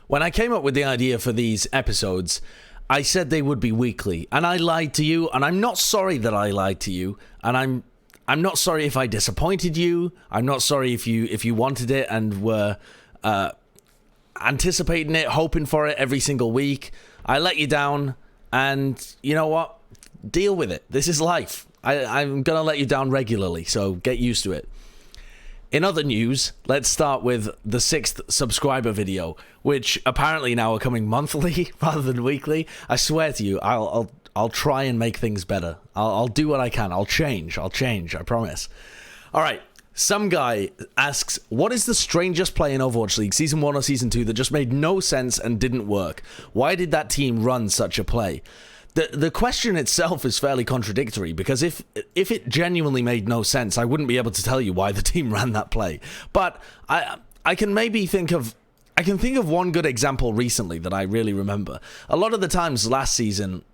When I came up with the idea for these episodes, I said they would be weekly, and I lied to you, and I'm not sorry that I lied to you, and I'm not sorry if I disappointed you. I'm not sorry if you wanted it and were anticipating it, hoping for it every single week. I let you down, and you know what? Deal with it. This is life. I'm gonna let you down regularly, so get used to it. In other news, let's start with the 6th subscriber video, which apparently now are coming monthly rather than weekly. I swear to you, I'll try and make things better. I'll do what I can. I'll change, I promise. All right, some guy asks, what is the strangest play in Overwatch League, Season 1 or Season 2, that just made no sense and didn't work? Why did that team run such a play? The question itself is fairly contradictory, because if it genuinely made no sense, I wouldn't be able to tell you why the team ran that play. But I can maybe think of one good example recently that I really remember. A lot of the times last season,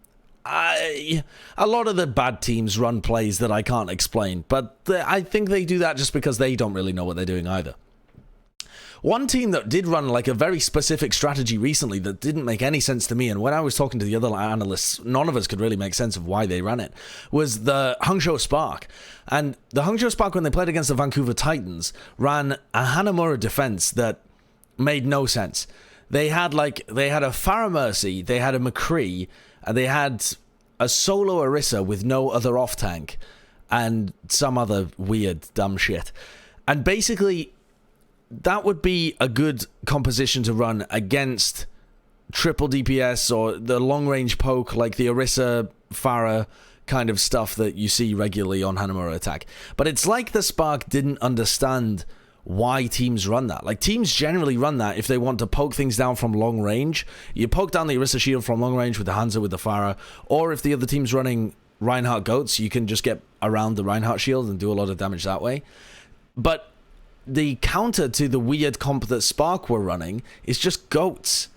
a lot of the bad teams run plays that I can't explain, but I think they do that just because they don't really know what they're doing either. One team that did run like a very specific strategy recently that didn't make any sense to me, and when I was talking to the other analysts, none of us could really make sense of why they ran it, was the Hangzhou Spark. And the Hangzhou Spark, when they played against the Vancouver Titans, ran a Hanamura defense that made no sense. They had a Pharah Mercy, they had a McCree, and they had a solo Orisa with no other off-tank, and some other weird, dumb shit. And basically, that would be a good composition to run against triple DPS or the long-range poke, like the Orisa, Pharah kind of stuff that you see regularly on Hanamura attack. But it's like the Spark didn't understand why teams run that. Like, teams generally run that if they want to poke things down from long range. You poke down the Orisa shield from long range with the Hanzo, with the Pharah, or if the other team's running Reinhardt Goats, you can just get around the Reinhardt shield and do a lot of damage that way. But the counter to the weird comp that Spark were running is just Goats.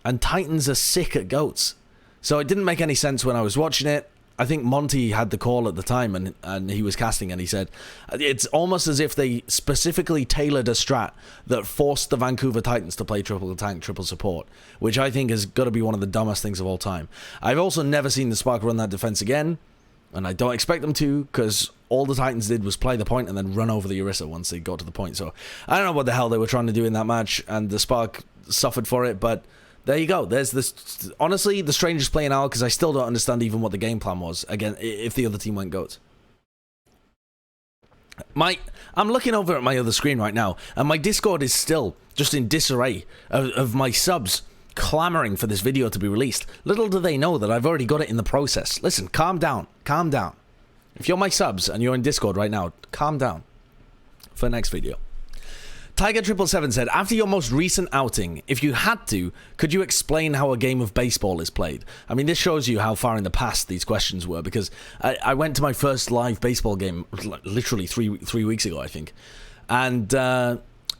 And Titans are sick at Goats. So it didn't make any sense when I was watching it. I think Monty had the call at the time, and he was casting, and he said, it's almost as if they specifically tailored a strat that forced the Vancouver Titans to play triple tank, triple support, which I think has got to be one of the dumbest things of all time. I've also never seen the Spark run that defense again, and I don't expect them to, because all the Titans did was play the point and then run over the Orisa once they got to the point. So I don't know what the hell they were trying to do in that match, and the Spark suffered for it, but there you go. There's this, honestly, the strangest play now, because I still don't understand even what the game plan was, again, if the other team went Goats. I'm looking over at my other screen right now, and my Discord is still just in disarray of my subs clamoring for this video to be released. Little do they know that I've already got it in the process. Listen, calm down. Calm down. If you're my subs and you're in Discord right now, calm down for the next video. Tygur Triple said, after your most recent outing, if you had to, could you explain how a game of baseball is played? I mean, this shows you how far in the past these questions were, because I went to my first live baseball game literally three weeks ago, I think. And,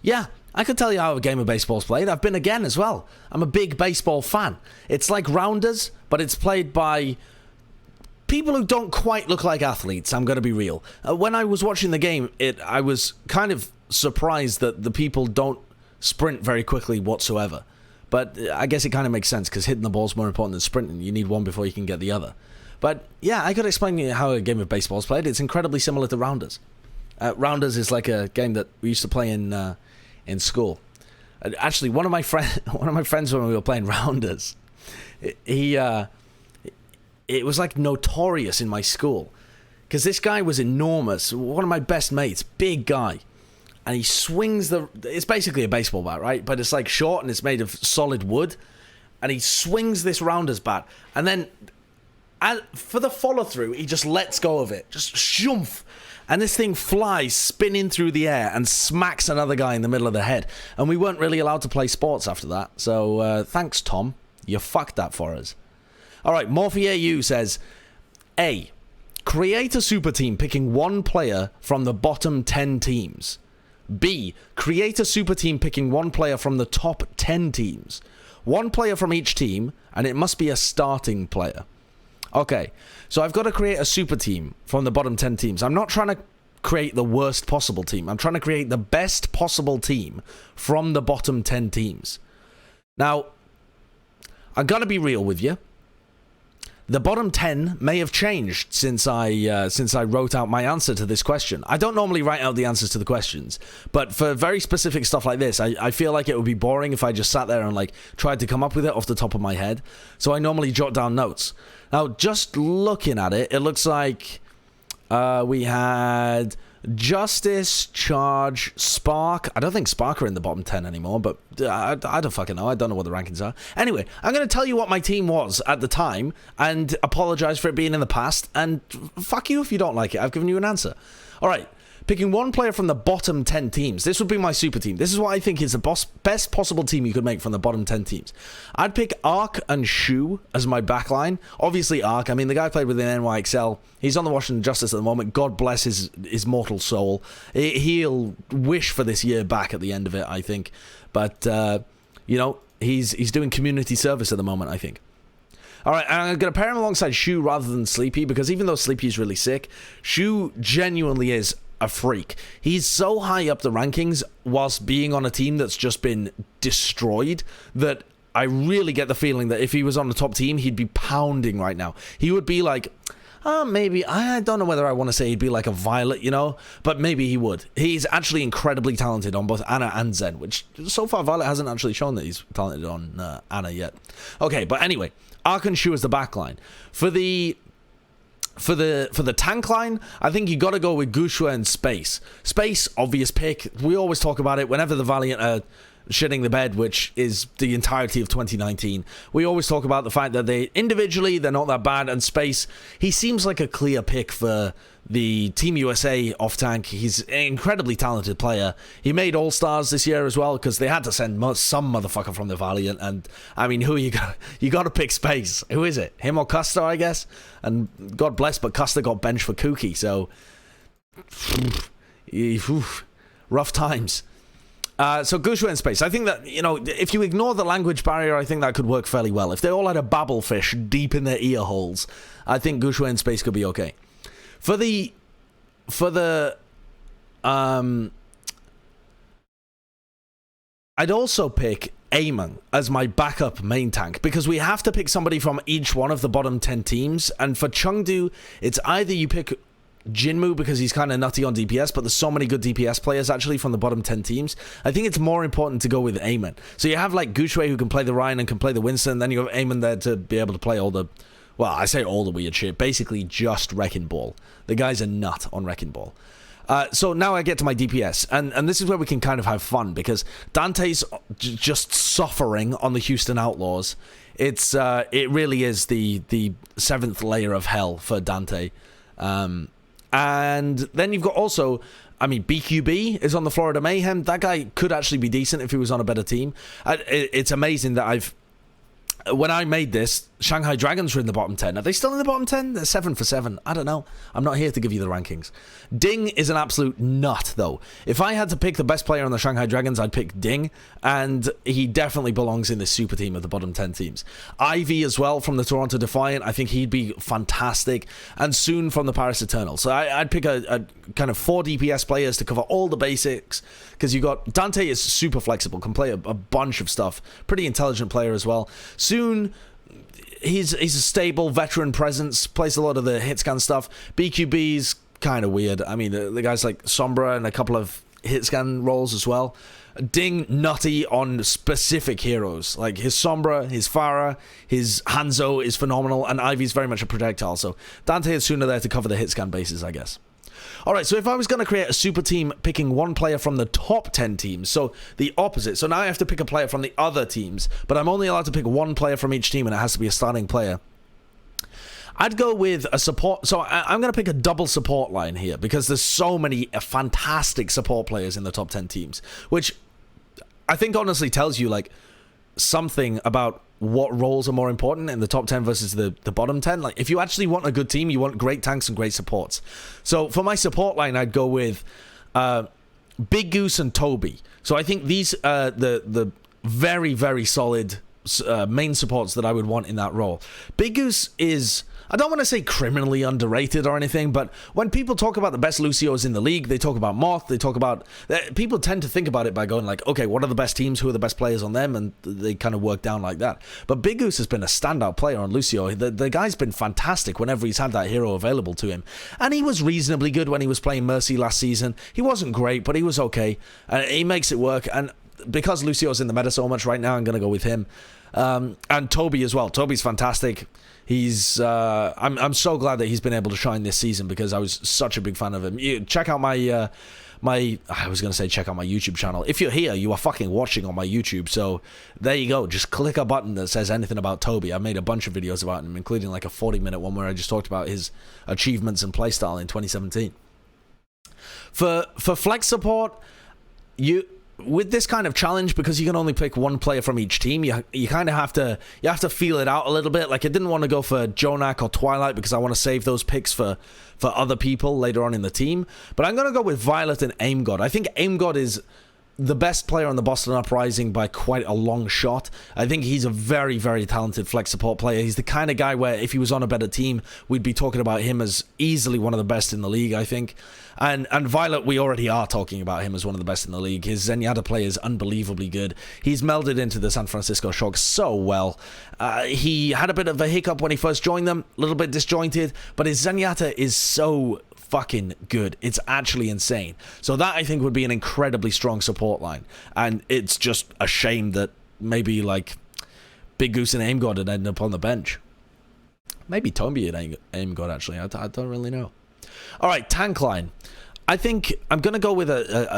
yeah, I could tell you how a game of baseball is played. I've been again as well. I'm a big baseball fan. It's like Rounders, but it's played by people who don't quite look like athletes, I'm going to be real. When I was watching the game, I was kind of surprised that the people don't sprint very quickly whatsoever. But I guess it kind of makes sense, because hitting the ball is more important than sprinting. You need one before you can get the other. But yeah, I could explain to you how a game of baseball is played. It's incredibly similar to Rounders. Rounders is like a game that we used to play in school. Actually, one of my friends when we were playing Rounders, it was like notorious in my school, because this guy was enormous. One of my best mates, big guy. And he swings it's basically a baseball bat, right? But it's like short and it's made of solid wood. And he swings this Rounders bat. And then for the follow through, he just lets go of it. Just shumph. And this thing flies spinning through the air and smacks another guy in the middle of the head. And we weren't really allowed to play sports after that. So thanks, Tom. You fucked that for us. All right, MorphyAU says, A, create a super team picking one player from the bottom 10 teams. B, create a super team picking one player from the top 10 teams. One player from each team, and it must be a starting player. Okay, so I've got to create a super team from the bottom 10 teams. I'm not trying to create the worst possible team. I'm trying to create the best possible team from the bottom 10 teams. Now, I'm going to be real with you. The bottom 10 may have changed since I wrote out my answer to this question. I don't normally write out the answers to the questions, but for very specific stuff like this, I feel like it would be boring if I just sat there and like tried to come up with it off the top of my head. So I normally jot down notes. Now, just looking at it, it looks like we had Justice, Charge, Spark. I don't think Spark are in the bottom 10 anymore, but I don't fucking know. I don't know what the rankings are. Anyway, I'm going to tell you what my team was at the time and apologize for it being in the past. And fuck you if you don't like it. I've given you an answer. All right. Picking one player from the bottom 10 teams. This would be my super team. This is what I think is the best possible team you could make from the bottom 10 teams. I'd pick Arc and Shu as my backline. Obviously Arc. I mean, the guy played with an NYXL. He's on the Washington Justice at the moment. God bless his mortal soul. He'll wish for this year back at the end of it, I think. But, you know, he's doing community service at the moment, I think. All right, and I'm going to pair him alongside Shu rather than Sleepy, because even though Sleepy is really sick, Shu genuinely is a freak. He's so high up the rankings whilst being on a team that's just been destroyed that I really get the feeling that if he was on the top team, he'd be pounding right now. He would be like, maybe, I don't know whether I want to say he'd be like a Violet, you know, but maybe he would. He's actually incredibly talented on both Ana and Zen, which so far Violet hasn't actually shown that he's talented on Ana yet. Okay, but anyway, Arc and Shu is the backline. For the tank line, I think you got to go with Gushua and Space. Space, obvious pick. We always talk about it whenever the Valiant are shitting the bed, which is the entirety of 2019. We always talk about the fact that they're not that bad, and Space, he seems like a clear pick for the Team USA off tank. He's an incredibly talented player. He made All-Stars this year as well, because they had to send some motherfucker from the Valiant, and I mean, who you got to pick Space. Who is it? Him or Custer, I guess? And God bless, but Custer got benched for Kooky, so rough times. So Gushua and Space, I think that, you know, if you ignore the language barrier, I think that could work fairly well. If they all had a babblefish deep in their ear holes, I think Gushua and Space could be okay. For the I'd also pick Ameng as my backup main tank, because we have to pick somebody from each one of the bottom 10 teams, and for Chengdu, it's either you pick Jinmu because he's kind of nutty on DPS, but there's so many good DPS players actually from the bottom 10 teams. I think it's more important to go with Ameng. So you have like Gushue who can play the Ryan and can play the Winston, then you have Ameng there to be able to play all the, well, I say all the weird shit, basically just Wrecking Ball. The guy's a nut on Wrecking Ball. So now I get to my DPS, and this is where we can kind of have fun, because Dante's just suffering on the Houston Outlaws. It really is the 7th layer of hell for Dante. And then you've got also, I mean, BQB is on the Florida Mayhem. That guy could actually be decent if he was on a better team. It's amazing that when I made this, Shanghai Dragons were in the bottom 10. Are they still in the bottom 10? They're 7 for 7. I don't know. I'm not here to give you the rankings. Ding is an absolute nut, though. If I had to pick the best player on the Shanghai Dragons, I'd pick Ding, and he definitely belongs in this super team of the bottom 10 teams. Ivy as well from the Toronto Defiant. I think he'd be fantastic. And Soon from the Paris Eternal. So I'd pick a kind of 4 DPS players to cover all the basics, because you got Dante is super flexible, can play a bunch of stuff. Pretty intelligent player as well. Soon, he's a stable veteran presence, plays a lot of the hit scan stuff. BQB's kind of weird. I mean, the guy's like Sombra and a couple of hit scan roles as well. Ding nutty on specific heroes, like his Sombra, his Pharah, his Hanzo is phenomenal, and Ivy's very much a projectile. So Dante is sooner there to cover the hit scan bases, I guess. Alright, so if I was going to create a super team picking one player from the top 10 teams, so the opposite, so now I have to pick a player from the other teams, but I'm only allowed to pick one player from each team, and it has to be a starting player. I'd go with a support, so I'm going to pick a double support line here, because there's so many fantastic support players in the top 10 teams, which I think honestly tells you like something about what roles are more important in the top 10 versus the bottom 10. Like, if you actually want a good team, you want great tanks and great supports. So for my support line, I'd go with Big Goose and Toby. So I think these the very, very solid main supports that I would want in that role. Big Goose is, I don't want to say criminally underrated or anything, but when people talk about the best Lucios in the league, they talk about Moth, they talk about, people tend to think about it by going like, okay, what are the best teams, who are the best players on them, and they kind of work down like that. But Big Goose has been a standout player on Lucio. The guy's been fantastic whenever he's had that hero available to him, and he was reasonably good when he was playing Mercy last season. He wasn't great, but he was okay, and he makes it work. And because Lucio's in the meta so much right now, I'm going to go with him. And Toby as well. Toby's fantastic. He's I'm so glad that he's been able to shine this season, because I was such a big fan of him. Check out my I was going to say check out my YouTube channel. If you're here, you are fucking watching on my YouTube. So there you go. Just click a button that says anything about Toby. I made a bunch of videos about him, including like a 40-minute one where I just talked about his achievements and playstyle in 2017. For flex support, with this kind of challenge, because you can only pick one player from each team, you kind of have to feel it out a little bit. Like, I didn't want to go for Jonak or Twilight because I want to save those picks for other people later on in the team. But I'm going to go with Violet and Aim God. I think Aim God is the best player on the Boston Uprising by quite a long shot. I think he's a very, very talented flex support player. He's the kind of guy where if he was on a better team, we'd be talking about him as easily one of the best in the league, I think. And Violet, we already are talking about him as one of the best in the league. His Zenyatta play is unbelievably good. He's melded into the San Francisco Shock so well. He had a bit of a hiccup when he first joined them, a little bit disjointed, but his Zenyatta is so fucking good. It's actually insane. So that, I think, would be an incredibly strong support line. And it's just a shame that maybe like Big Goose and Aim God had ended up on the bench. Maybe Tombi and Aim God, actually. I don't really know. All right, tank line. I think I'm going to go with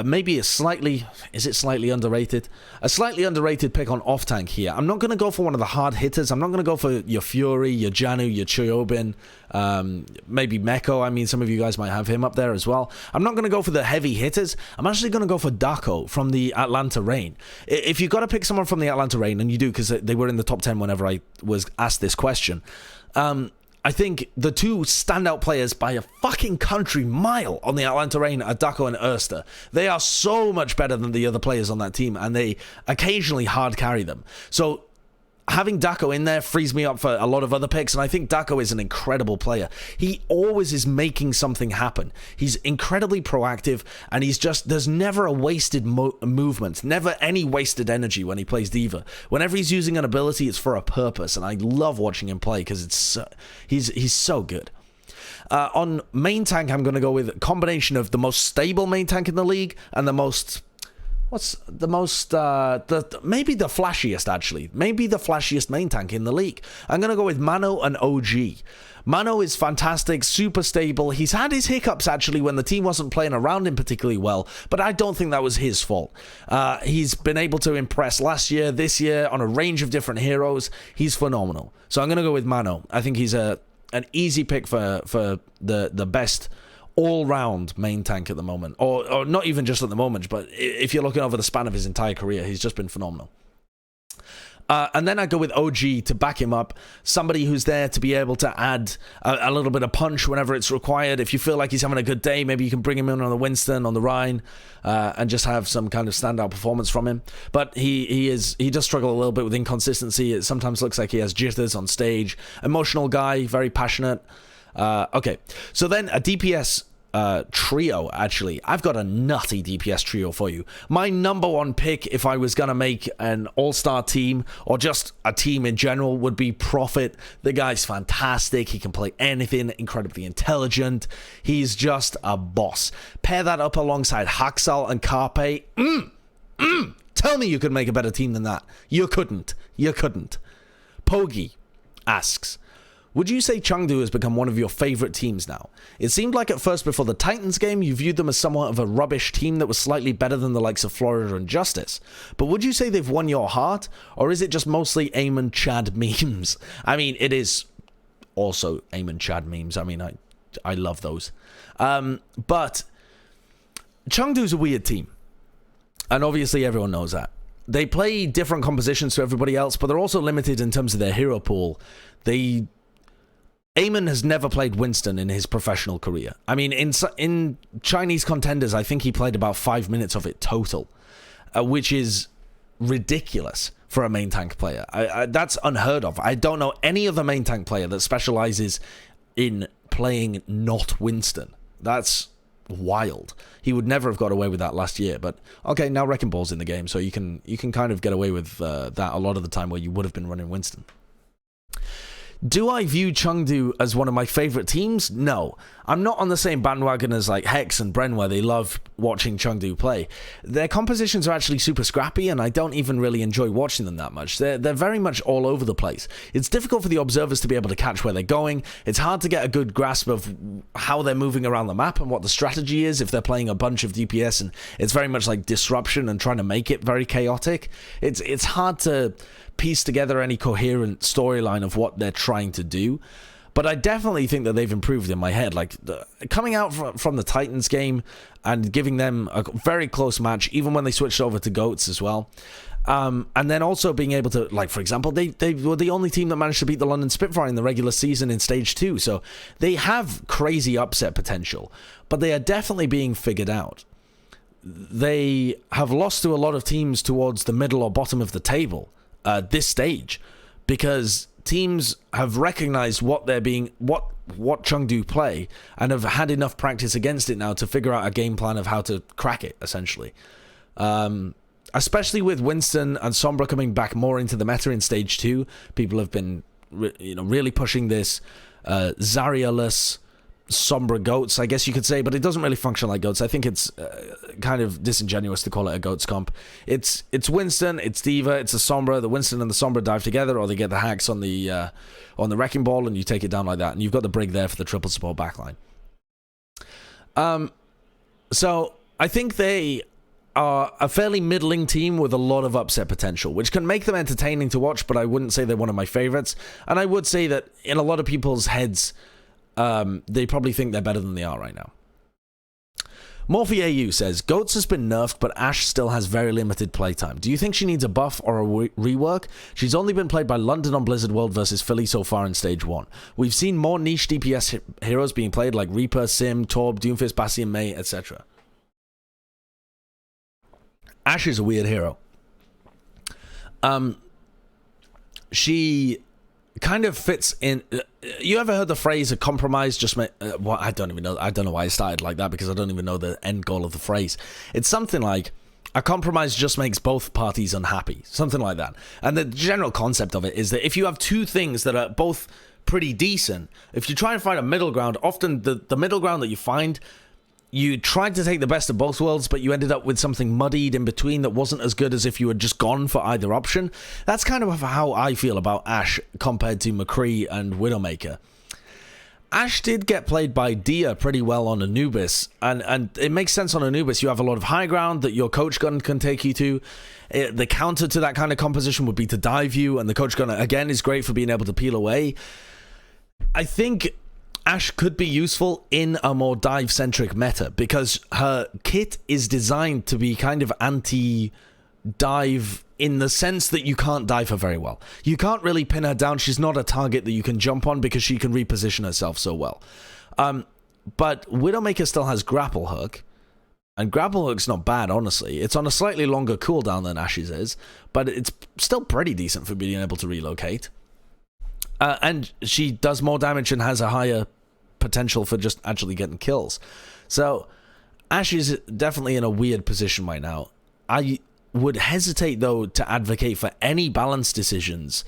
maybe a slightly, is it slightly underrated? A slightly underrated pick on off-tank here. I'm not going to go for one of the hard hitters. I'm not going to go for your Fury, your Janu, your Choyobin, maybe Meko. I mean, some of you guys might have him up there as well. I'm not going to go for the heavy hitters. I'm actually going to go for Dako from the Atlanta Reign. If you've got to pick someone from the Atlanta Reign, and you do because they were in the top 10 whenever I was asked this question, I think the two standout players by a fucking country mile on the Atlanta Reign are Dako and Erster. They are so much better than the other players on that team, and they occasionally hard carry them. So having Dako in there frees me up for a lot of other picks, and I think Dako is an incredible player. He always is making something happen. He's incredibly proactive, and there's never a wasted movement, never any wasted energy when he plays Diva. Whenever he's using an ability, it's for a purpose, and I love watching him play because he's so good. On main tank, I'm going to go with a combination of the most stable main tank in the league and the most... What's the most, maybe the flashiest, actually. Maybe the flashiest main tank in the league. I'm going to go with Mano and OG. Mano is fantastic, super stable. He's had his hiccups, actually, when the team wasn't playing around him particularly well, but I don't think that was his fault. He's been able to impress last year, this year, on a range of different heroes. He's phenomenal. So I'm going to go with Mano. I think he's an easy pick for the best all-round main tank at the moment, or not even just at the moment, but if you're looking over the span of his entire career, he's just been phenomenal. And then I go with OG to back him up, somebody who's there to be able to add a little bit of punch whenever it's required. If you feel like he's having a good day, maybe you can bring him in on the Winston, on the Rhine, and just have some kind of standout performance from him. But he does struggle a little bit with inconsistency. It sometimes looks like he has jitters on stage. Emotional guy, very passionate. Okay, so then a DPS trio, actually. I've got a nutty DPS trio for you. My number one pick, if I was going to make an all-star team, or just a team in general, would be Prophet. The guy's fantastic. He can play anything, incredibly intelligent. He's just a boss. Pair that up alongside Haxal and Carpe. Tell me you could make a better team than that. You couldn't. Pogey asks, would you say Chengdu has become one of your favorite teams now? It seemed like at first before the Titans game, you viewed them as somewhat of a rubbish team that was slightly better than the likes of Florida and Justice. But would you say they've won your heart? Or is it just mostly Aim and Chad memes? I mean, it is also Aim and Chad memes. I mean, I love those. But Chengdu's a weird team. And obviously everyone knows that. They play different compositions to everybody else, but they're also limited in terms of their hero pool. Eamon has never played Winston in his professional career. I mean, in Chinese contenders, I think he played about 5 minutes of it total, which is ridiculous for a main tank player. That's unheard of. I don't know any other main tank player that specializes in playing not Winston. That's wild. He would never have got away with that last year. But okay, now Wrecking Ball's in the game, so you can kind of get away with that a lot of the time where you would have been running Winston. Do I view Chengdu as one of my favorite teams? No. I'm not on the same bandwagon as like Hex and Bren, where they love watching Chengdu play. Their compositions are actually super scrappy, and I don't even really enjoy watching them that much. They're very much all over the place. It's difficult for the observers to be able to catch where they're going. It's hard to get a good grasp of how they're moving around the map and what the strategy is if they're playing a bunch of DPS, and it's very much like disruption and trying to make it very chaotic. It's hard to piece together any coherent storyline of what they're trying to do, but I definitely think that they've improved in my head. Like coming out from the Titans game and giving them a very close match, even when they switched over to Goats as well, and then also being able to, like, for example, they were the only team that managed to beat the London Spitfire in the regular season in Stage 2, so they have crazy upset potential, but they are definitely being figured out. They have lost to a lot of teams towards the middle or bottom of the table this stage, because teams have recognized what Chengdu play and have had enough practice against it now to figure out a game plan of how to crack it, essentially. Especially with Winston and Sombra coming back more into the meta in Stage 2, people have been really pushing this Zarya-less Sombra Goats, I guess you could say, but it doesn't really function like Goats. I think it's kind of disingenuous to call it a Goats comp. It's Winston, it's D.Va, it's a Sombra. The Winston and the Sombra dive together, or they get the hacks on the Wrecking Ball, and you take it down like that. And you've got the Brig there for the triple support backline. So I think they are a fairly middling team with a lot of upset potential, which can make them entertaining to watch, but I wouldn't say they're one of my favorites. And I would say that in a lot of people's heads, they probably think they're better than they are right now. MorphyAU says, Goats has been nerfed, but Ashe still has very limited playtime. Do you think she needs a buff or a rework? She's only been played by London on Blizzard World versus Philly so far in Stage 1. We've seen more niche DPS heroes being played like Reaper, Sim, Torb, Doomfist, Bastion, Mei, etc. Ashe is a weird hero. She kind of fits in. You ever heard the phrase "a compromise just make"? Well, I don't even know. I don't know why I started like that, because I don't even know the end goal of the phrase. It's something like a compromise just makes both parties unhappy, something like that. And the general concept of it is that if you have two things that are both pretty decent, if you try and find a middle ground, often the middle ground that you find, you tried to take the best of both worlds, but you ended up with something muddied in between that wasn't as good as if you had just gone for either option. That's kind of how I feel about Ashe compared to McCree and Widowmaker. Ashe did get played by Dia pretty well on Anubis, and it makes sense on Anubis. You have a lot of high ground that your coach gun can take you to. The counter to that kind of composition would be to dive you, and the coach gun, again, is great for being able to peel away. I think Ashe could be useful in a more dive-centric meta, because her kit is designed to be kind of anti-dive in the sense that you can't dive her very well. You can't really pin her down. She's not a target that you can jump on because she can reposition herself so well. But Widowmaker still has Grapple Hook, and Grapple Hook's not bad, honestly. It's on a slightly longer cooldown than Ashe's is, but it's still pretty decent for being able to relocate. And she does more damage and has a higher potential for just actually getting kills. So Ashe is definitely in a weird position right now. I would hesitate, though, to advocate for any balance decisions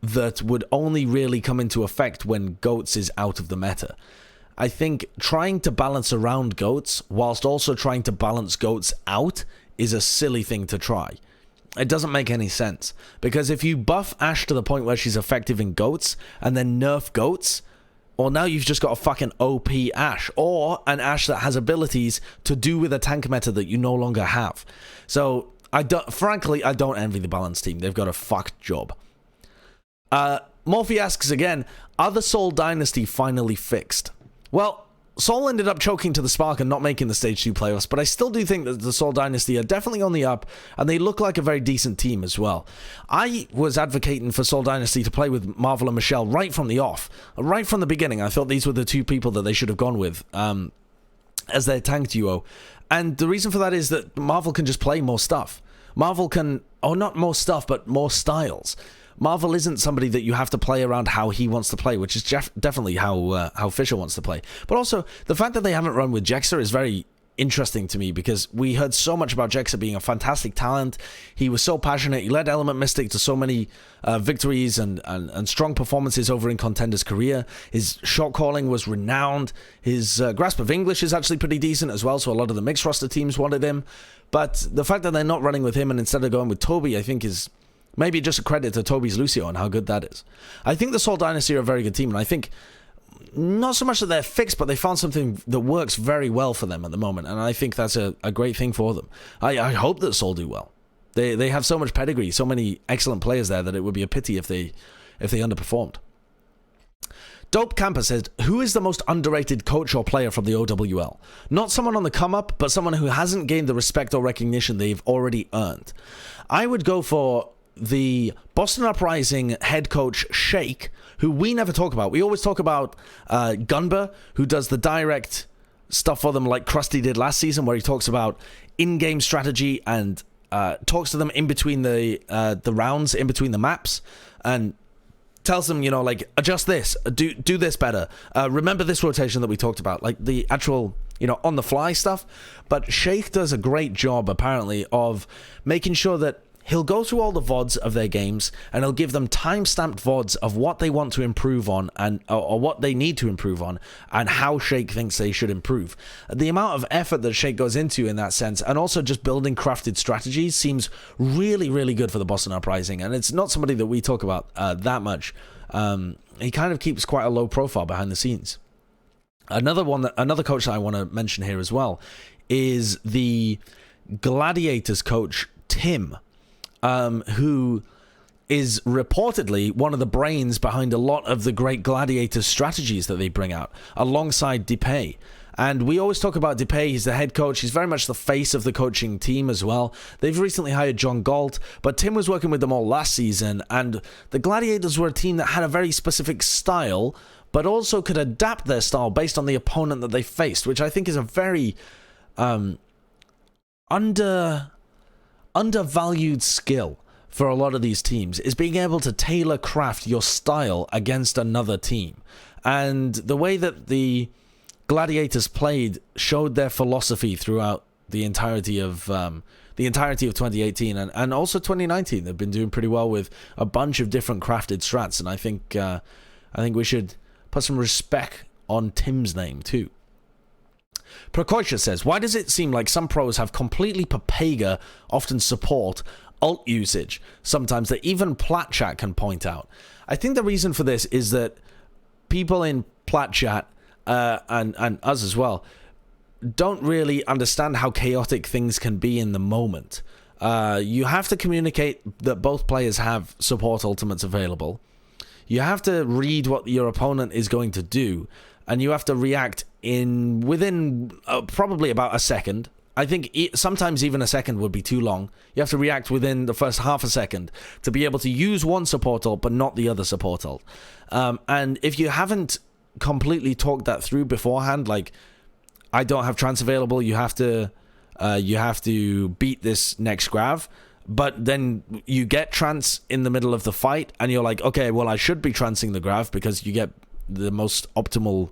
that would only really come into effect when Goats is out of the meta. I think trying to balance around Goats whilst also trying to balance Goats out is a silly thing to try. It doesn't make any sense, because if you buff Ashe to the point where she's effective in Goats and then nerf Goats, well, now you've just got a fucking OP Ashe, or an Ashe that has abilities to do with a tank meta that you no longer have. So frankly, I don't envy the balance team. They've got a fucked job. Morphy asks again, are the Seoul Dynasty finally fixed? Well, Seoul ended up choking to the spark and not making the Stage 2 playoffs, but I still do think that the Seoul Dynasty are definitely on the up, and they look like a very decent team as well. I was advocating for Seoul Dynasty to play with Marvel and Michelle right from the off. Right from the beginning, I thought these were the two people that they should have gone with as their tank duo. And the reason for that is that Marvel can just play more stuff. Marvel can, or not more stuff, but more styles. Marvel isn't somebody that you have to play around how he wants to play, which is definitely how Fisher wants to play. But also, the fact that they haven't run with Jexa is very interesting to me, because we heard so much about Jexa being a fantastic talent. He was so passionate. He led Element Mystic to so many victories and strong performances over in Contender's career. His shot calling was renowned. His grasp of English is actually pretty decent as well, so a lot of the mixed roster teams wanted him. But the fact that they're not running with him and instead of going with Toby, I think is maybe just a credit to Toby's Lucio and how good that is. I think the Seoul Dynasty are a very good team, and I think not so much that they're fixed, but they found something that works very well for them at the moment, and I think that's a great thing for them. I hope that Seoul do well. They have so much pedigree, so many excellent players there, that it would be a pity if they underperformed. Dope Camper says, who is the most underrated coach or player from the OWL? Not someone on the come up, but someone who hasn't gained the respect or recognition they've already earned. I would go for the Boston Uprising head coach Shake, who we never talk about. We always talk about Gunber, who does the direct stuff for them like Krusty did last season, where he talks about in-game strategy and talks to them in between the rounds, in between the maps, and tells them, like, adjust this, do this better, remember this rotation that we talked about, like the actual, on the fly stuff. But Shake does a great job, apparently, of making sure that he'll go through all the VODs of their games, and he'll give them time-stamped VODs of what they want to improve on, and or what they need to improve on, and how Shake thinks they should improve. The amount of effort that Shake goes into in that sense, and also just building crafted strategies, seems really, really good for the Boston Uprising, and it's not somebody that we talk about that much. He kind of keeps quite a low profile behind the scenes. Another coach that I want to mention here as well is the Gladiators coach, Tim, who is reportedly one of the brains behind a lot of the great Gladiators strategies that they bring out, alongside Depay. And we always talk about Depay. He's the head coach. He's very much the face of the coaching team as well. They've recently hired John Galt, but Tim was working with them all last season, and the Gladiators were a team that had a very specific style, but also could adapt their style based on the opponent that they faced, which I think is a very undervalued skill for a lot of these teams, is being able to tailor craft your style against another team. And the way that the Gladiators played showed their philosophy throughout the entirety of 2018 and also 2019. They've been doing pretty well with a bunch of different crafted strats, and I think we should put some respect on Tim's name too. Prokoisha says, why does it seem like some pros have completely Papega, often support, ult usage, sometimes that even Plat Chat can point out? I think the reason for this is that people in Plat Chat, and us as well, don't really understand how chaotic things can be in the moment. You have to communicate that both players have support ultimates available. You have to read what your opponent is going to do, and you have to react within probably about a second. I think sometimes even a second would be too long. You have to react within the first half a second to be able to use one support ult but not the other support ult. And if you haven't completely talked that through beforehand, like, I don't have trance available, you have to beat this next grav, but then you get trance in the middle of the fight, and you're like, okay, well, I should be trancing the grav because you get the most optimal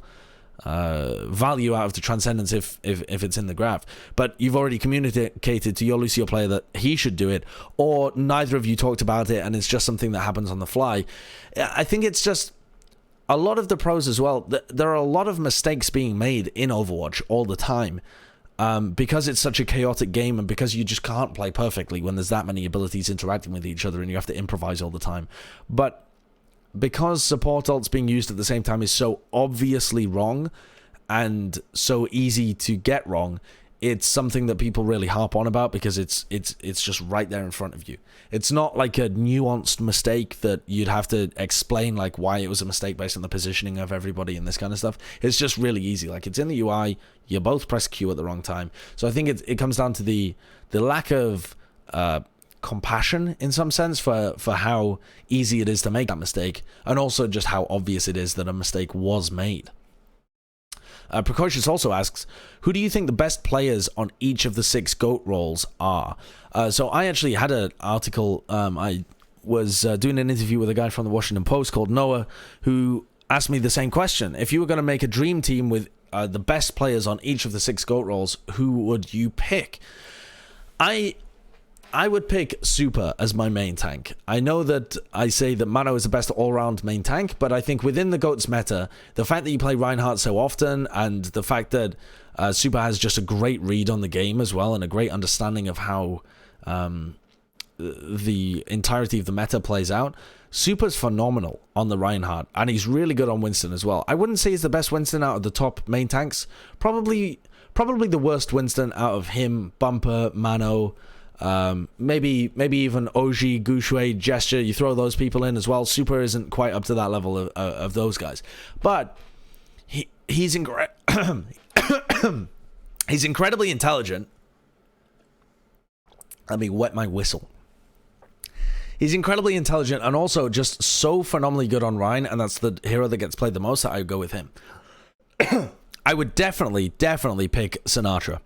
value out of the transcendence if it's in the grav, but you've already communicated to your Lucio player that he should do it, or neither of you talked about it and it's just something that happens on the fly. I think it's just a lot of the pros as well. There are a lot of mistakes being made in Overwatch all the time, because it's such a chaotic game, and because you just can't play perfectly when there's that many abilities interacting with each other and you have to improvise all the time. But because support ults being used at the same time is so obviously wrong and so easy to get wrong, it's something that people really harp on about because it's just right there in front of you. It's not like a nuanced mistake that you'd have to explain like why it was a mistake based on the positioning of everybody and this kind of stuff. It's just really easy. Like, it's in the UI, you both press Q at the wrong time. So I think it comes down to the lack of compassion in some sense for how easy it is to make that mistake, and also just how obvious it is that a mistake was made. Precocious also asks, who do you think the best players on each of the 6 GOAT roles are? So I actually had an article, I was doing an interview with a guy from the Washington Post called Noah, who asked me the same question. If you were going to make a dream team with the best players on each of the 6 GOAT roles, who would you pick? I would pick Super as my main tank. I know that I say that Mano is the best all-round main tank, but I think within the GOAT's meta, the fact that you play Reinhardt so often, and the fact that Super has just a great read on the game as well, and a great understanding of how the entirety of the meta plays out, Super's phenomenal on the Reinhardt, and he's really good on Winston as well. I wouldn't say he's the best Winston out of the top main tanks. Probably the worst Winston out of him, Bumper, Mano, maybe even Oji, Gushui, Gesture. You throw those people in as well. Super isn't quite up to that level of those guys, but he's he's incredibly intelligent. Let me wet my whistle. He's incredibly intelligent and also just so phenomenally good on Rhine, and that's the hero that gets played the most, that I would go with him. I would definitely pick Sinatra.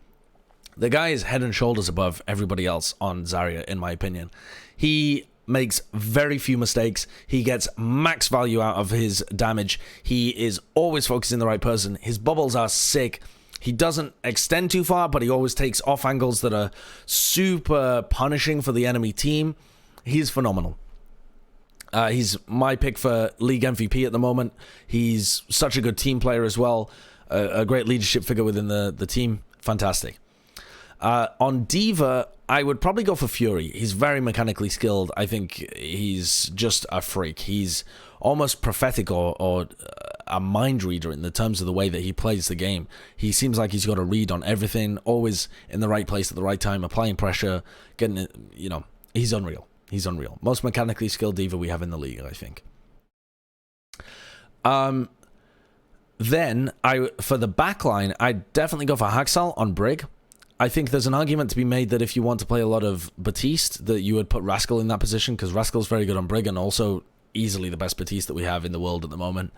The guy is head and shoulders above everybody else on Zarya, in my opinion. He makes very few mistakes. He gets max value out of his damage. He is always focusing the right person. His bubbles are sick. He doesn't extend too far, but he always takes off angles that are super punishing for the enemy team. He's phenomenal. He's my pick for League MVP at the moment. He's such a good team player as well. A great leadership figure within the team. Fantastic. On Diva, I would probably go for Fury. He's very mechanically skilled. I think he's just a freak. He's almost prophetic or a mind reader in the terms of the way that he plays the game. He seems like he's got a read on everything, always in the right place at the right time, applying pressure, getting it, he's unreal. He's unreal. Most mechanically skilled Diva we have in the league, I think. Then, for the backline, I'd definitely go for Haxal on Brig. I think there's an argument to be made that if you want to play a lot of Batiste, that you would put Rascal in that position, because Rascal's very good on Brig and also easily the best Batiste that we have in the world at the moment.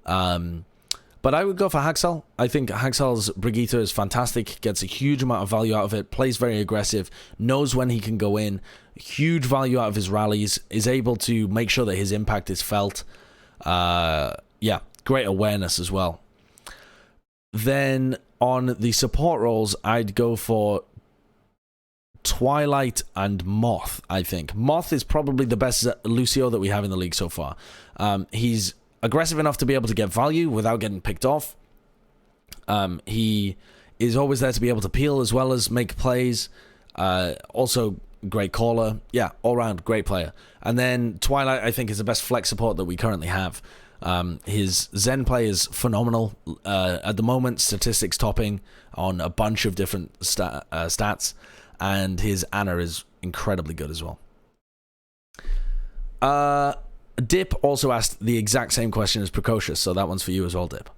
But I would go for Haxal. I think Haxal's Brigitte is fantastic, gets a huge amount of value out of it, plays very aggressive, knows when he can go in, huge value out of his rallies, is able to make sure that his impact is felt. Yeah, great awareness as well. Then on the support roles, I'd go for Twilight and Moth, I think. Moth is probably the best Lucio that we have in the league so far. He's aggressive enough to be able to get value without getting picked off. He is always there to be able to peel as well as make plays. Also, great caller. Yeah, all-round great player. And then Twilight, I think, is the best flex support that we currently have. His Zen play is phenomenal. At the moment, statistics topping on a bunch of different stats. And his Ana is incredibly good as well. Dip also asked the exact same question as Precocious, so that one's for you as well, Dip.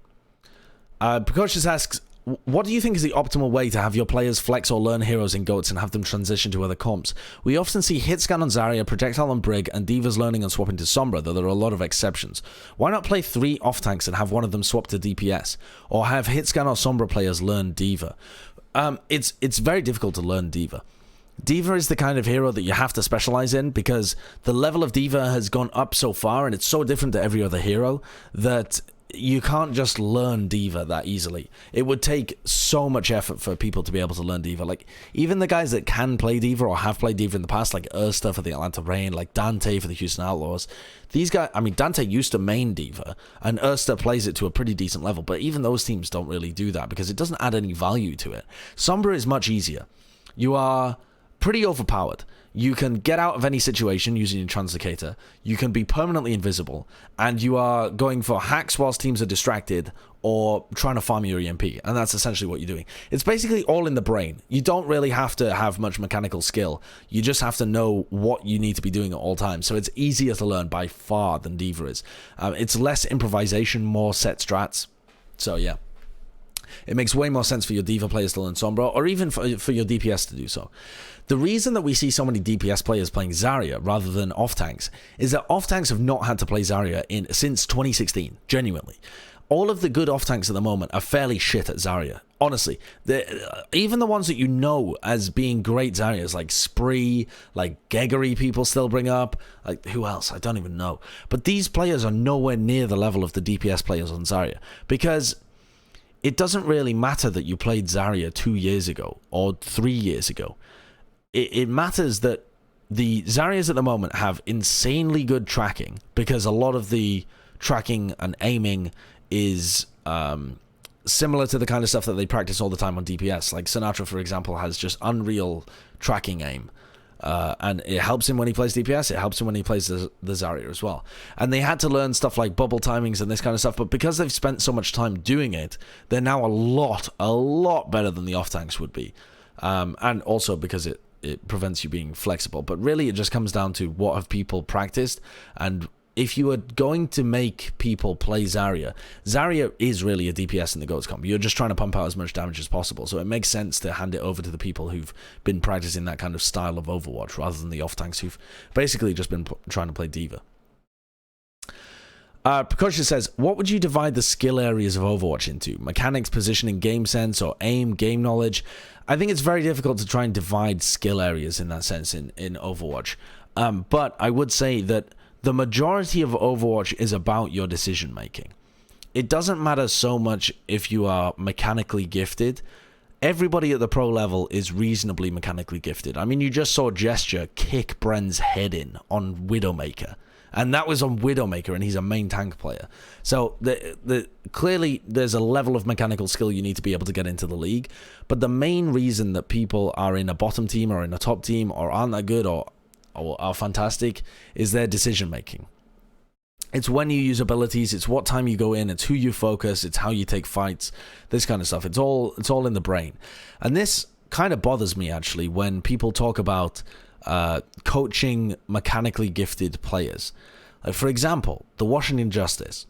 Precocious asks, what do you think is the optimal way to have your players flex or learn heroes in GOATs and have them transition to other comps? We often see Hitscan on Zarya, Projectile on Brig, and Divas learning and swapping to Sombra, though there are a lot of exceptions. Why not play 3 off-tanks and have one of them swap to DPS? Or have Hitscan or Sombra players learn Diva? It's very difficult to learn Diva. Diva is the kind of hero that you have to specialize in because the level of Diva has gone up so far and it's so different to every other hero that you can't just learn Diva that easily. It would take so much effort for people to be able to learn Diva. Like, even the guys that can play Diva or have played Diva in the past, like Ursta for the Atlanta Reign, like Dante for the Houston Outlaws, these guys, I mean, Dante used to main Diva, and Ursta plays it to a pretty decent level, but even those teams don't really do that because it doesn't add any value to it. Sombra is much easier. You are pretty overpowered. You can get out of any situation using your Translocator. You can be permanently invisible, and you are going for hacks whilst teams are distracted or trying to farm your EMP, and that's essentially what you're doing. It's basically all in the brain. You don't really have to have much mechanical skill. You just have to know what you need to be doing at all times, so it's easier to learn by far than Diva is. It's less improvisation, more set strats, so yeah. It makes way more sense for your Diva players to learn Sombra, or even for your DPS to do so. The reason that we see so many DPS players playing Zarya rather than off-tanks is that off-tanks have not had to play Zarya since 2016, genuinely. all of the good off tanks at the moment are fairly shit at Zarya. Honestly, even the ones that you know as being great Zaryas, like Spree, like Geggery, people still bring up. Like, who else? I don't even know. But these players are nowhere near the level of the DPS players on Zarya, because it doesn't really matter that you played Zarya 2 years ago or 3 years ago. It matters that the Zaryas at the moment have insanely good tracking, because a lot of the tracking and aiming is similar to the kind of stuff that they practice all the time on DPS. Like Sinatra, for example, has just unreal tracking aim. And it helps him when he plays DPS. It helps him when he plays the Zarya as well. And they had to learn stuff like bubble timings and this kind of stuff. But because they've spent so much time doing it, they're now a lot better than the off-tanks would be. And also because it prevents you being flexible. But really, it just comes down to what have people practiced. And if you are going to make people play Zarya, Zarya is really a DPS in the GOATS comp. You're just trying to pump out as much damage as possible. So it makes sense to hand it over to the people who've been practicing that kind of style of Overwatch, rather than the off-tanks who've basically just been trying to play Diva. Precocious says, what would you divide the skill areas of Overwatch into? Mechanics, positioning, game sense, or aim, game knowledge? I think it's very difficult to try and divide skill areas in that sense in Overwatch. But I would say that the majority of Overwatch is about your decision making. It doesn't matter so much if you are mechanically gifted. Everybody at the pro level is reasonably mechanically gifted. I mean, you just saw Gesture kick Bren's head in on Widowmaker. And that was on Widowmaker, and he's a main tank player. So clearly there's a level of mechanical skill you need to be able to get into the league. But the main reason that people are in a bottom team or in a top team or aren't that good or are fantastic is their decision making. It's when you use abilities, it's what time you go in, it's who you focus, it's how you take fights, this kind of stuff. It's all in the brain. And this kind of bothers me, actually, when people talk about coaching mechanically gifted players. For example, the Washington Justice.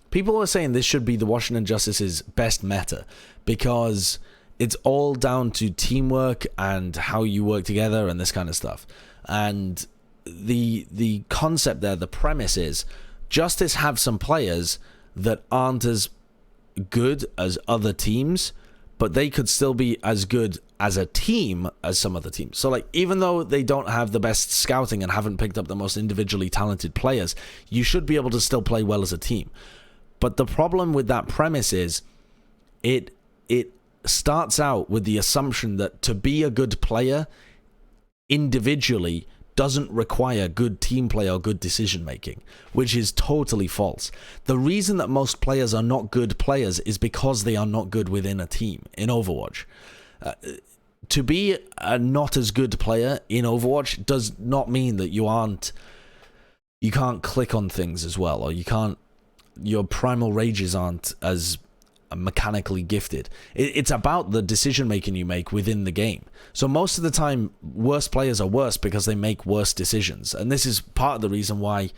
People are saying this should be the Washington Justice's best meta, because it's all down to teamwork and how you work together and this kind of stuff. And the concept there, the premise is, Justice have some players that aren't as good as other teams, but they could still be as good as a team as some other teams. So, like, even though they don't have the best scouting and haven't picked up the most individually talented players, you should be able to still play well as a team. But the problem with that premise is it starts out with the assumption that to be a good player individually doesn't require good team play or good decision making, which is totally false. The reason that most players are not good players is because they are not good within a team in Overwatch. To be a not as good player in Overwatch does not mean that you can't click on things as well, or your primal rages aren't as mechanically gifted. It's about the decision making you make within the game. So most of the time, worse players are worse because they make worse decisions, and this is part of the reason why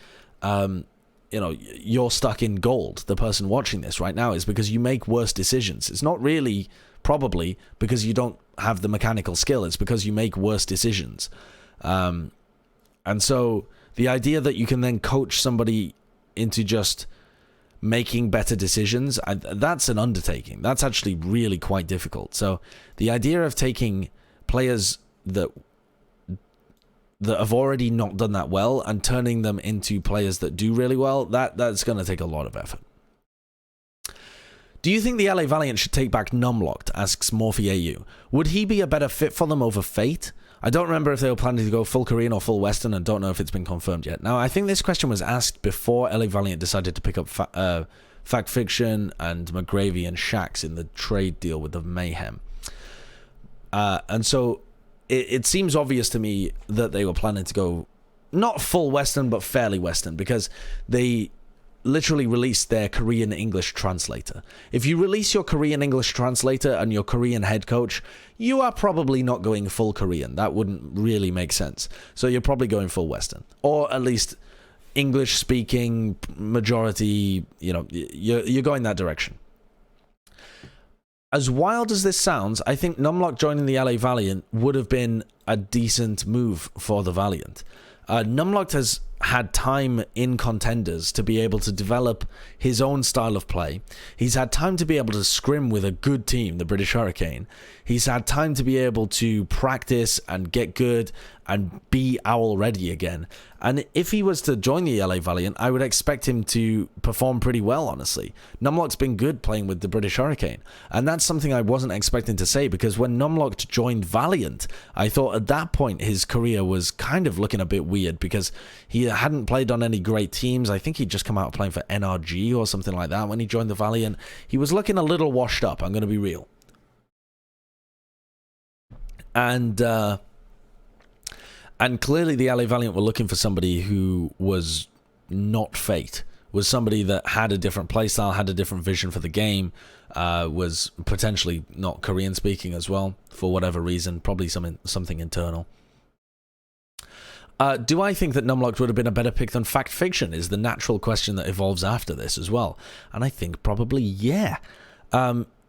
you're stuck in gold. The person watching this right now is because you make worse decisions. It's not really probably because you don't have the mechanical skill. It's because you make worse decisions. And so the idea that you can then coach somebody into just making better decisions, that's an undertaking. That's actually really quite difficult. So the idea of taking players that have already not done that well and turning them into players that do really well, that's going to take a lot of effort. Do you think the LA Valiant should take back Numlocked, asks MorphyAU. Would he be a better fit for them over Fate? I don't remember if they were planning to go full Korean or full Western, and don't know if it's been confirmed yet. Now, I think this question was asked before LA Valiant decided to pick up Fact Fiction and McGravy and Shax in the trade deal with the Mayhem. And so it seems obvious to me that they were planning to go not full Western, but fairly Western, because they literally released their Korean English translator. If you release your Korean English translator and your Korean head coach, you are probably not going full Korean. That wouldn't really make sense. So you're probably going full Western, or at least English speaking majority. You're going that direction. As wild as this sounds, I think Numlock joining the LA Valiant would have been a decent move for the Valiant. Numlocked has had time in contenders to be able to develop his own style of play. He's had time to be able to scrim with a good team, the British Hurricane. He's had time to be able to practice and get good and be Owl ready again. And if he was to join the LA Valiant, I would expect him to perform pretty well, honestly. Numlock's been good playing with the British Hurricane. And that's something I wasn't expecting to say, because when Numlock joined Valiant, I thought at that point his career was kind of looking a bit weird, because he hadn't played on any great teams. I think he'd just come out playing for NRG or something like that when he joined the Valiant. He was looking a little washed up, I'm going to be real. And clearly the LA Valiant were looking for somebody who was not Fate, was somebody that had a different playstyle, had a different vision for the game, was potentially not Korean speaking as well, for whatever reason, probably something internal. Do I think that Numlocked would have been a better pick than Fact Fiction is the natural question that evolves after this as well. And I think probably, yeah.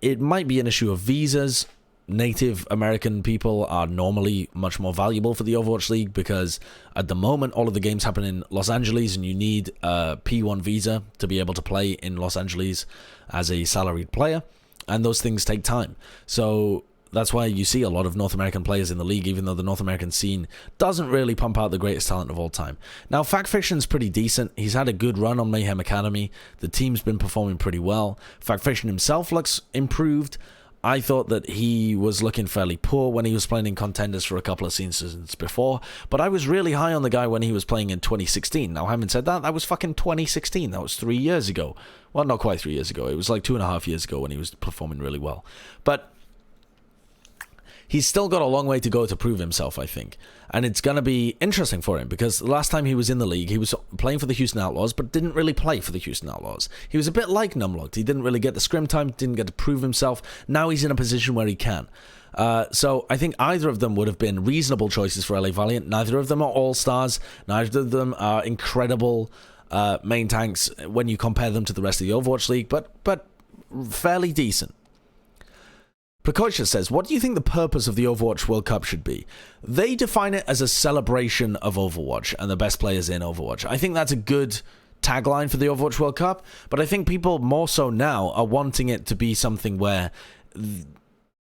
It might be an issue of visas. Native American people are normally much more valuable for the Overwatch League, because at the moment all of the games happen in Los Angeles and you need a P1 visa to be able to play in Los Angeles as a salaried player, and those things take time. So that's why you see a lot of North American players in the league, even though the North American scene doesn't really pump out the greatest talent of all time. Now, Fact Fiction's pretty decent. He's had a good run on Mayhem Academy. The team's been performing pretty well. Fact Fiction himself looks improved. I thought that he was looking fairly poor when he was playing in contenders for a couple of seasons before, but I was really high on the guy when he was playing in 2016. Now, having said that, that was fucking 2016. That was 3 years ago. Well, not quite 3 years ago. It was like 2.5 years ago when he was performing really well. But he's still got a long way to go to prove himself, I think. And it's going to be interesting for him, because the last time he was in the league, he was playing for the Houston Outlaws, but didn't really play for the Houston Outlaws. He was a bit like Numlocked. He didn't really get the scrim time, didn't get to prove himself. Now he's in a position where he can. So I think either of them would have been reasonable choices for LA Valiant. Neither of them are all-stars. Neither of them are incredible main tanks when you compare them to the rest of the Overwatch League, but fairly decent. Precocious says, what do you think the purpose of the Overwatch World Cup should be? They define it as a celebration of Overwatch and the best players in Overwatch. I think that's a good tagline for the Overwatch World Cup, but I think people more so now are wanting it to be something where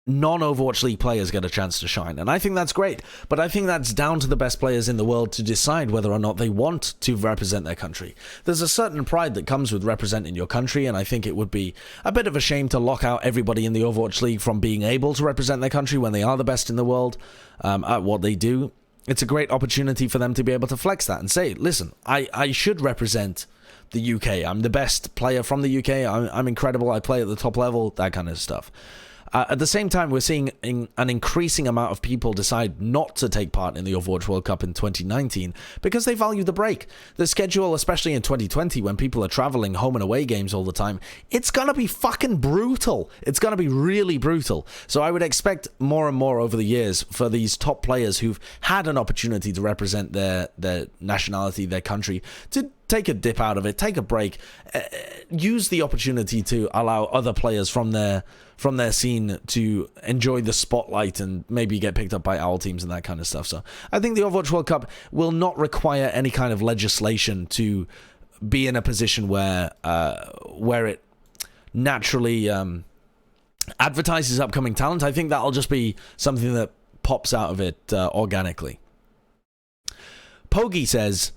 non-Overwatch League players get a chance to shine, and I think that's great, but I think that's down to the best players in the world to decide whether or not they want to represent their country. There's a certain pride that comes with representing your country, and I think it would be a bit of a shame to lock out everybody in the Overwatch League from being able to represent their country when they are the best in the world at what they do. It's a great opportunity for them to be able to flex that and say, listen, I should represent the UK. I'm the best player from the UK. I'm incredible. I play at the top level, that kind of stuff. At the same time, we're seeing an increasing amount of people decide not to take part in the Overwatch World Cup in 2019 because they value the break. The schedule, especially in 2020, when people are traveling home and away games all the time, it's going to be fucking brutal. It's going to be really brutal. So I would expect more and more over the years for these top players who've had an opportunity to represent their nationality, their country, to take a dip out of it, take a break, use the opportunity to allow other players from their scene to enjoy the spotlight and maybe get picked up by OWL teams and that kind of stuff. So I think the Overwatch World Cup will not require any kind of legislation to be in a position where it naturally advertises upcoming talent. I think that'll just be something that pops out of it organically. Pogey says,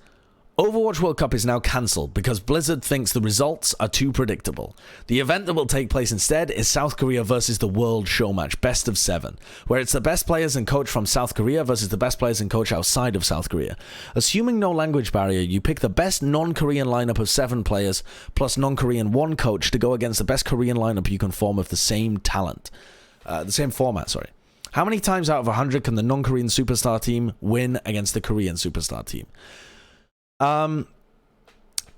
Overwatch World Cup is now cancelled because Blizzard thinks the results are too predictable. The event that will take place instead is South Korea versus the World Show Match, best of 7, where it's the best players and coach from South Korea versus the best players and coach outside of South Korea. Assuming no language barrier, you pick the best non-Korean lineup of 7 players plus non-Korean 1 coach to go against the best Korean lineup you can form of the same format. How many times out of 100 can the non-Korean superstar team win against the Korean superstar team?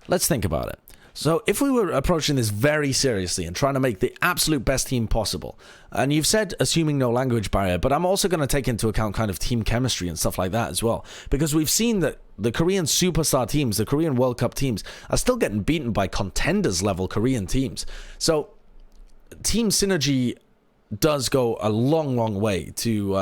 Let's think about it. So if we were approaching this very seriously and trying to make the absolute best team possible, and you've said assuming no language barrier, but I'm also going to take into account kind of team chemistry and stuff like that as well, because we've seen that the Korean superstar teams, the Korean World Cup teams, are still getting beaten by contenders level Korean teams. So team synergy does go a long, long way to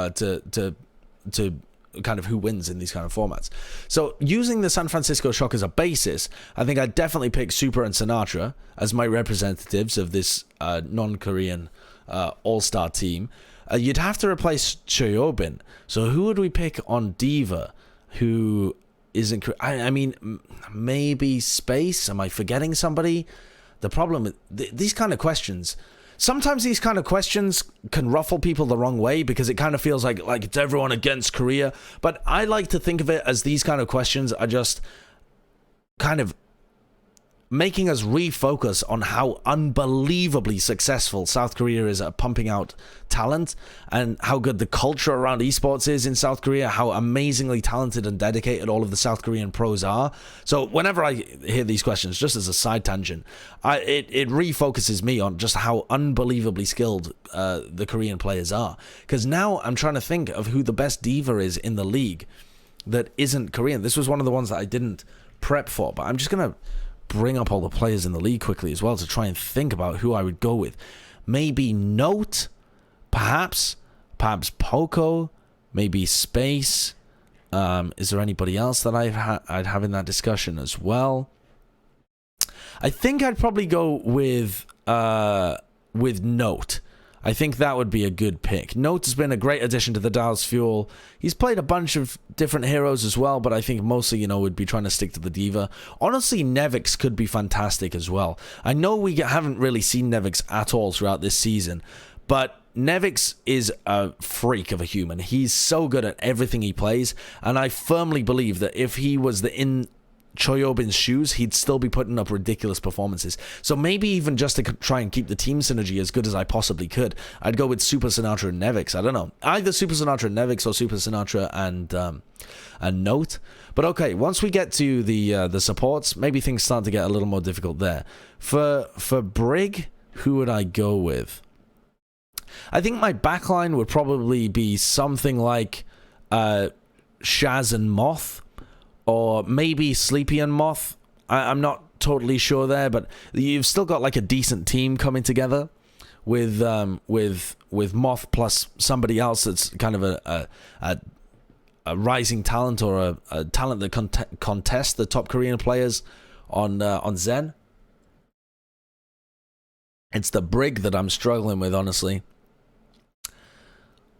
kind of who wins in these kind of formats. So using the San Francisco Shock as a basis, I think I'd definitely pick Super and Sinatra as my representatives of this non-Korean all-star team. You'd have to replace Choyobin. So who would we pick on Diva who isn't... I mean, maybe Space? Am I forgetting somebody? The problem with these kind of questions... Sometimes these kind of questions can ruffle people the wrong way because it kind of feels like it's everyone against Korea. But I like to think of it as these kind of questions are just kind of making us refocus on how unbelievably successful South Korea is at pumping out talent and how good the culture around esports is in South Korea, how amazingly talented and dedicated all of the South Korean pros are. So whenever I hear these questions, just as a side tangent, it refocuses me on just how unbelievably skilled the Korean players are. Because now I'm trying to think of who the best diva is in the league that isn't Korean. This was one of the ones that I didn't prep for, but I'm just going to bring up all the players in the league quickly as well to try and think about who I would go with. Maybe Note, perhaps Poco, maybe Space. Is there anybody else that I'd have in that discussion as well? I think I'd probably go with Note. I think that would be a good pick. Note has been a great addition to the Dallas Fuel. He's played a bunch of different heroes as well, but I think mostly, would be trying to stick to the Diva. Honestly, Nevix could be fantastic as well. I know we haven't really seen Nevix at all throughout this season, but Nevix is a freak of a human. He's so good at everything he plays, and I firmly believe that if he was in Choyobin's shoes, he'd still be putting up ridiculous performances. So maybe even just to try and keep the team synergy as good as I possibly could, I'd go with Super Sinatra and Nevix. I don't know, either Super Sinatra and Nevix or Super Sinatra and Note. But okay, once we get to the supports, maybe things start to get a little more difficult there. For Brig, who would I go with? I think my backline would probably be something like Shaz and Moth, or maybe Sleepy and Moth. I'm not totally sure there, but you've still got like a decent team coming together with Moth plus somebody else that's kind of a rising talent or a talent that contests the top Korean players on Zen. It's the Brig that I'm struggling with, honestly.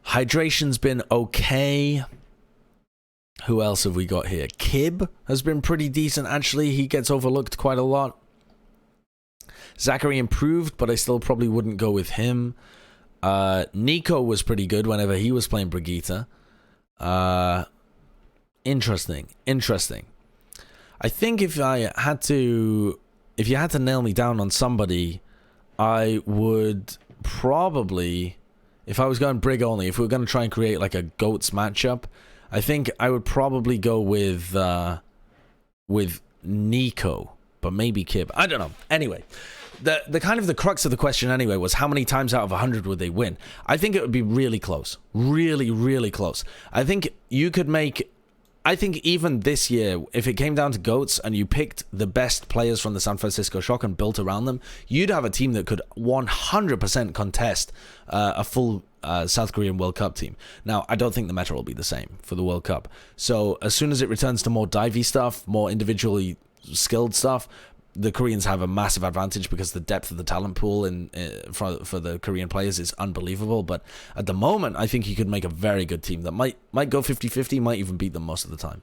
Hydration's been okay. Who else have we got here? Kib has been pretty decent, actually. He gets overlooked quite a lot. Zachary improved, but I still probably wouldn't go with him. Nico was pretty good whenever he was playing Brigitte. Interesting. I think if you had to nail me down on somebody, I would probably, if I was going Brig only, if we were going to try and create like a GOATS matchup, I think I would probably go with Nico, but maybe Kib. I don't know. Anyway, the kind of the crux of the question anyway was how many times out of 100 would they win? I think it would be really close. Really, really close. I think you could make... I think even this year, if it came down to GOATs and you picked the best players from the San Francisco Shock and built around them, you'd have a team that could 100% contest a full South Korean World Cup team. Now, I don't think the meta will be the same for the World Cup. So as soon as it returns to more divey stuff, more individually skilled stuff, the Koreans have a massive advantage because the depth of the talent pool for the Korean players is unbelievable. But at the moment, I think you could make a very good team that might go 50-50, might even beat them most of the time.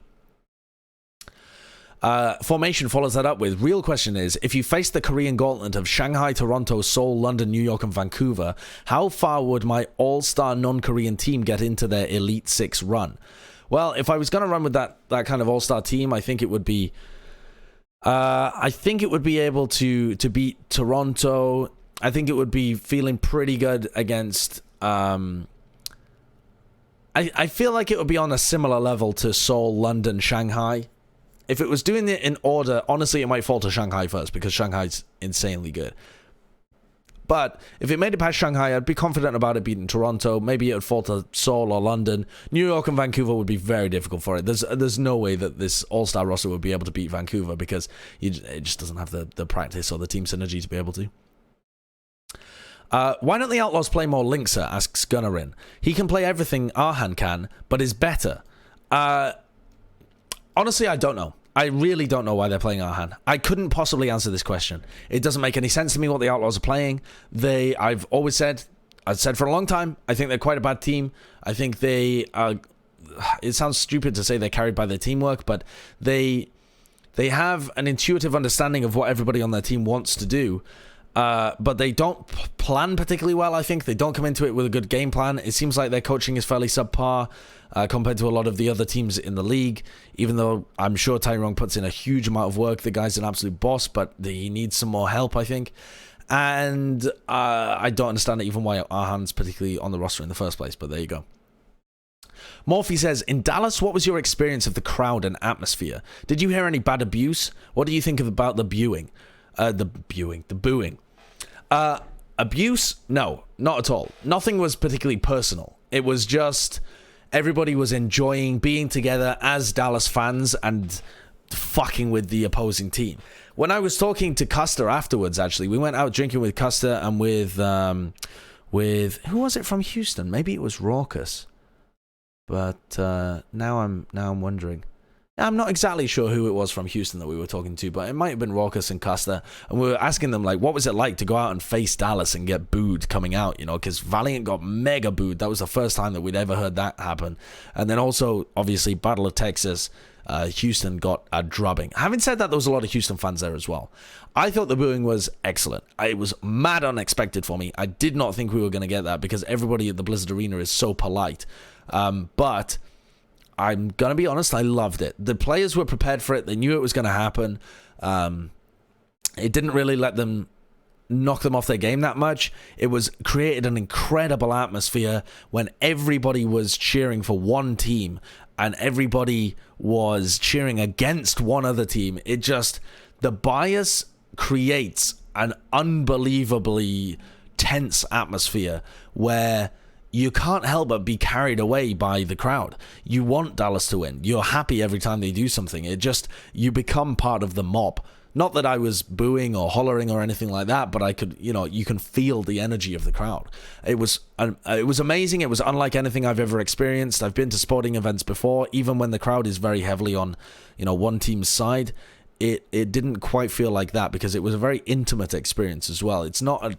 Formation follows that up with, real question is, if you face the Korean gauntlet of Shanghai, Toronto, Seoul, London, New York, and Vancouver, how far would my all-star non-Korean team get into their Elite Six run? Well, if I was going to run with that kind of all-star team, I think it would be... able to beat Toronto. I think it would be feeling pretty good against... I feel like it would be on a similar level to Seoul, London, Shanghai. If it was doing it in order, honestly, it might fall to Shanghai first because Shanghai's insanely good. But if it made it past Shanghai, I'd be confident about it beating Toronto. Maybe it would fall to Seoul or London. New York and Vancouver would be very difficult for it. There's no way that this all-star roster would be able to beat Vancouver because it just doesn't have the practice or the team synergy to be able to. Why don't the Outlaws play more Linkser, asks Gunnarin. He can play everything Arhan can, but is better. Honestly, I don't know. I really don't know why they're playing Arhan. I couldn't possibly answer this question. It doesn't make any sense to me what the Outlaws are playing. I've said for a long time, I think they're quite a bad team. I think they are... It sounds stupid to say they're carried by their teamwork, but they have an intuitive understanding of what everybody on their team wants to do. But they don't plan particularly well, I think. They don't come into it with a good game plan. It seems like their coaching is fairly subpar compared to a lot of the other teams in the league, even though I'm sure Tyrone puts in a huge amount of work. The guy's an absolute boss, but he needs some more help, I think. And I don't understand even why Arhan's particularly on the roster in the first place, but there you go. Morphy says, in Dallas, what was your experience of the crowd and atmosphere? Did you hear any bad abuse? What do you think about the booing? The booing. Abuse? No, not at all. Nothing was particularly personal. It was just everybody was enjoying being together as Dallas fans and fucking with the opposing team. When I was talking to Custer afterwards, actually, we went out drinking with Custer and with who was it from Houston? Maybe it was Raucus. But now I'm wondering. I'm not exactly sure who it was from Houston that we were talking to, but it might have been Raucus and Custer. And we were asking them, like, what was it like to go out and face Dallas and get booed coming out, you know, because Valiant got mega booed. That was the first time that we'd ever heard that happen. And then also, obviously, Battle of Texas, Houston got a drubbing. Having said that, there was a lot of Houston fans there as well. I thought the booing was excellent. It was mad unexpected for me. I did not think we were going to get that because everybody at the Blizzard Arena is so polite. But I'm going to be honest, I loved it. The players were prepared for it. They knew it was going to happen. It didn't really let them knock them off their game that much. It was created an incredible atmosphere when everybody was cheering for one team and everybody was cheering against one other team. It just, the bias creates an unbelievably tense atmosphere where you can't help but be carried away by the crowd. You want Dallas to win. You're happy every time they do something. It just, you become part of the mob. Not that I was booing or hollering or anything like that, but I could, you know, you can feel the energy of the crowd. It was amazing. It was unlike anything I've ever experienced. I've been to sporting events before, even when the crowd is very heavily on, you know, one team's side. It didn't quite feel like that because it was a very intimate experience as well. It's not a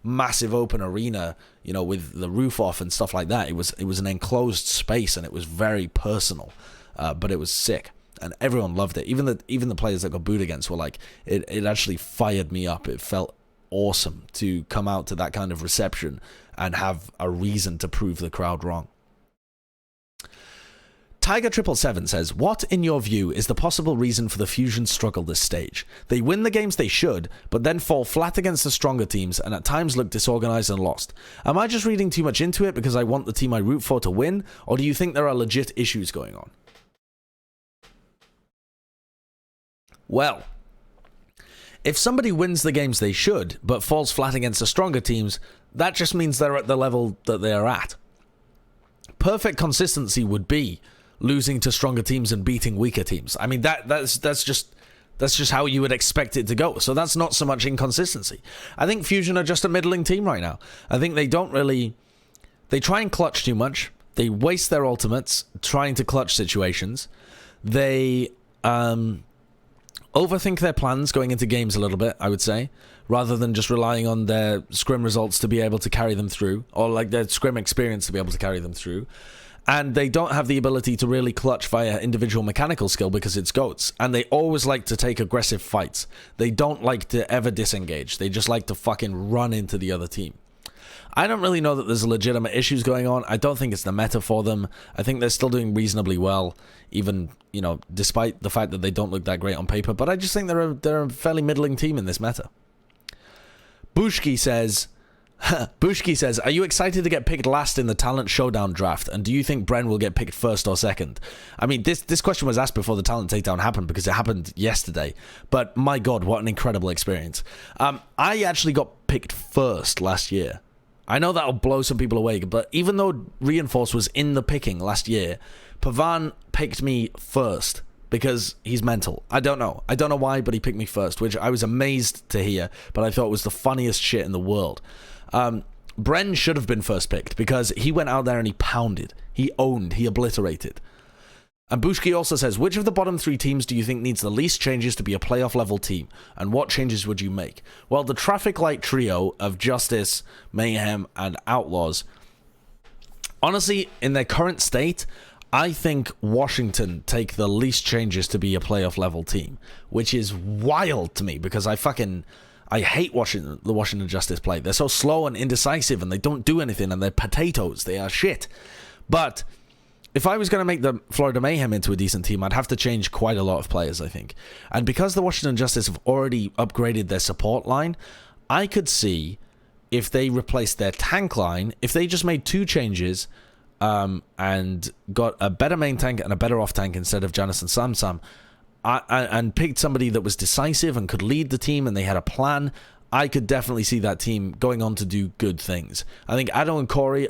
massive open arena, you know, with the roof off and stuff like that. It was an enclosed space and it was very personal, but it was sick and everyone loved it. Even the players that got booed against were like, it actually fired me up. It felt awesome to come out to that kind of reception and have a reason to prove the crowd wrong. Tygur Triple says, what, in your view, is the possible reason for the Fusion's struggle this stage? They win the games they should, but then fall flat against the stronger teams and at times look disorganized and lost. Am I just reading too much into it because I want the team I root for to win, or do you think there are legit issues going on? Well, if somebody wins the games they should, but falls flat against the stronger teams, that just means they're at the level that they are at. Perfect consistency would be losing to stronger teams and beating weaker teams. I mean, that's just how you would expect it to go. So that's not so much inconsistency. I think Fusion are just a middling team right now. I think they try and clutch too much. They waste their ultimates trying to clutch situations. They overthink their plans going into games a little bit, I would say, rather than just relying on their scrim results to be able to carry them through, or like their scrim experience to be able to carry them through. And they don't have the ability to really clutch via individual mechanical skill because it's GOATs. And they always like to take aggressive fights. They don't like to ever disengage. They just like to fucking run into the other team. I don't really know that there's legitimate issues going on. I don't think it's the meta for them. I think they're still doing reasonably well, even, you know, despite the fact that they don't look that great on paper. But I just think they're a fairly middling team in this meta. Bushki says, are you excited to get picked last in the talent showdown draft? And do you think Bren will get picked first or second? I mean, this question was asked before the talent takedown happened because it happened yesterday. But my God, what an incredible experience. I actually got picked first last year. I know that'll blow some people away, but even though Reinforce was in the picking last year, Pavan picked me first because he's mental. I don't know why, but he picked me first, which I was amazed to hear, but I thought was the funniest shit in the world. Bren should have been first picked because he went out there and he pounded. He owned. He obliterated. And Bushki also says, which of the bottom 3 teams do you think needs the least changes to be a playoff level team? And what changes would you make? Well, the traffic light trio of Justice, Mayhem, and Outlaws, honestly, in their current state, I think Washington take the least changes to be a playoff level team, which is wild to me because I hate the Washington Justice play. They're so slow and indecisive and they don't do anything and they're potatoes. They are shit. But if I was going to make the Florida Mayhem into a decent team, I'd have to change quite a lot of players, I think. And because the Washington Justice have already upgraded their support line, I could see if they replaced their tank line, if they just made 2 changes and got a better main tank and a better off tank instead of Janice and Sam, and picked somebody that was decisive and could lead the team and they had a plan, I could definitely see that team going on to do good things. I think Addo and Corey,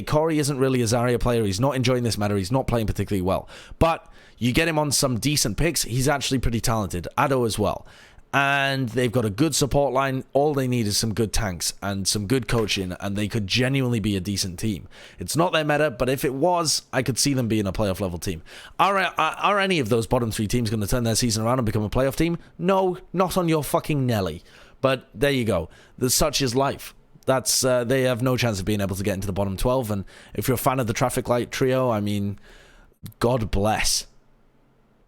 Corey isn't really a Zarya player. He's not enjoying this meta. He's not playing particularly well. But you get him on some decent picks, he's actually pretty talented. Addo as well. And they've got a good support line. All they need is some good tanks and some good coaching, and they could genuinely be a decent team. It's not their meta, but if it was, I could see them being a playoff level team. Are any of those bottom 3 teams going to turn their season around and become a playoff team? No, not on your fucking Nelly. But there you go. Such is life. That's they have no chance of being able to get into the bottom 12. And if you're a fan of the Traffic Light trio, I mean, God bless.